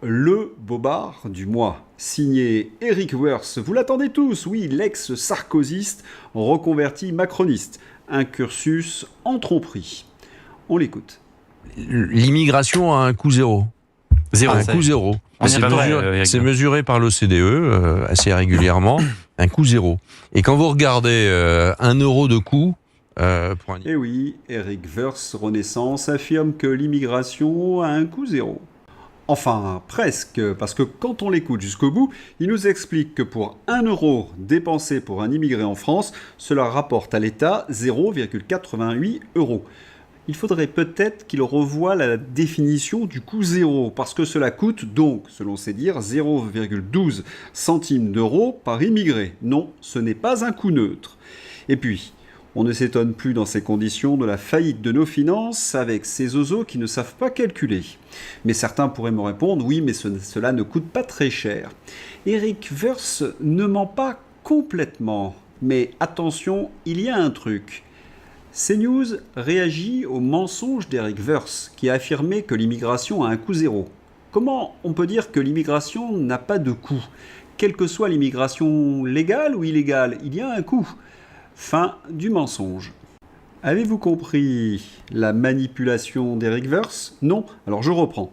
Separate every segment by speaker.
Speaker 1: Le bobard du mois, signé Eric Woerth. Vous l'attendez tous, oui, l'ex-sarkozyste reconverti macroniste. Un cursus en tromperie. On l'écoute.
Speaker 2: L'immigration a un coût zéro. Un coût zéro. C'est mesuré par l'OCDE assez régulièrement. Un coût zéro. Et quand vous regardez 1 euro de coût...
Speaker 1: Eh oui, Eric Woerth Renaissance affirme que l'immigration a un coût zéro. Enfin, presque, parce que quand on l'écoute jusqu'au bout, il nous explique que pour 1 euro dépensé pour un immigré en France, cela rapporte à l'État 0,88 euros. Il faudrait peut-être qu'il revoie la définition du coût zéro, parce que cela coûte donc, selon ses dires, 0,12 centimes d'euros par immigré. Non, ce n'est pas un coût neutre. Et puis, on ne s'étonne plus dans ces conditions de la faillite de nos finances avec ces oiseaux qui ne savent pas calculer. Mais certains pourraient me répondre, oui, mais cela ne coûte pas très cher. Eric Woerth ne ment pas complètement. Mais attention, il y a un truc. CNews réagit au mensonge d'Eric Woerth, qui a affirmé que l'immigration a un coût zéro. Comment on peut dire que l'immigration n'a pas de coût ? Quelle que soit l'immigration légale ou illégale, il y a un coût. Fin du mensonge. Avez-vous compris la manipulation d'Eric Woerth ? Non ? Alors je reprends.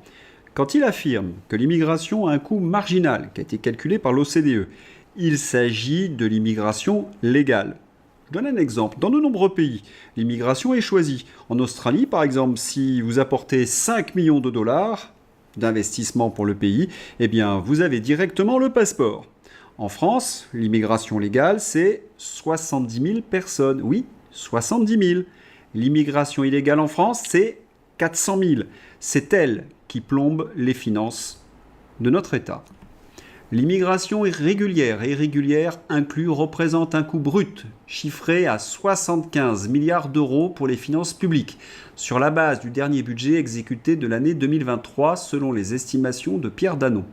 Speaker 1: Quand il affirme que l'immigration a un coût marginal, qui a été calculé par l'OCDE, il s'agit de l'immigration légale. Je donne un exemple. Dans de nombreux pays, l'immigration est choisie. En Australie, par exemple, si vous apportez 5 millions de dollars d'investissement pour le pays, eh bien, vous avez directement le passeport. En France, l'immigration légale, c'est 70 000 personnes. Oui, 70 000. L'immigration illégale en France, c'est 400 000. C'est elle qui plombe les finances de notre État. L'immigration irrégulière et irrégulière inclus représente un coût brut chiffré à 75 milliards d'euros pour les finances publiques, sur la base du dernier budget exécuté de l'année 2023 selon les estimations de Pierre Danon.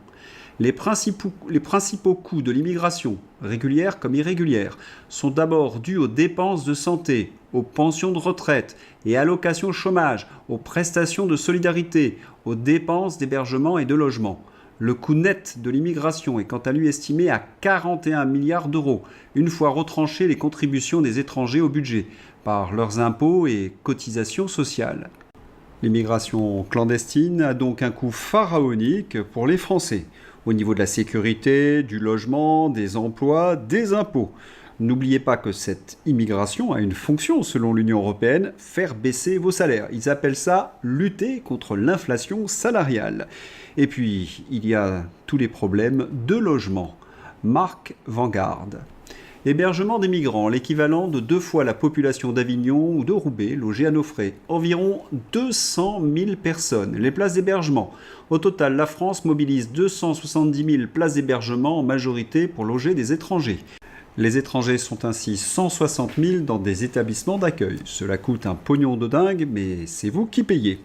Speaker 1: Les principaux coûts de l'immigration, régulière comme irrégulière, sont d'abord dus aux dépenses de santé, aux pensions de retraite et allocations chômage, aux prestations de solidarité, aux dépenses d'hébergement et de logement. Le coût net de l'immigration est quant à lui estimé à 41 milliards d'euros, une fois retranchées les contributions des étrangers au budget, par leurs impôts et cotisations sociales. L'immigration clandestine a donc un coût pharaonique pour les Français, au niveau de la sécurité, du logement, des emplois, des impôts. N'oubliez pas que cette immigration a une fonction, selon l'Union européenne, faire baisser vos salaires. Ils appellent ça lutter contre l'inflation salariale. Et puis, il y a tous les problèmes de logement. Marc Vanguard. Hébergement des migrants, l'équivalent de 2 fois la population d'Avignon ou de Roubaix, logés à nos frais. Environ 200 000 personnes. Les places d'hébergement. Au total, la France mobilise 270 000 places d'hébergement, en majorité pour loger des étrangers. Les étrangers sont ainsi 160 000 dans des établissements d'accueil. Cela coûte un pognon de dingue, mais c'est vous qui payez.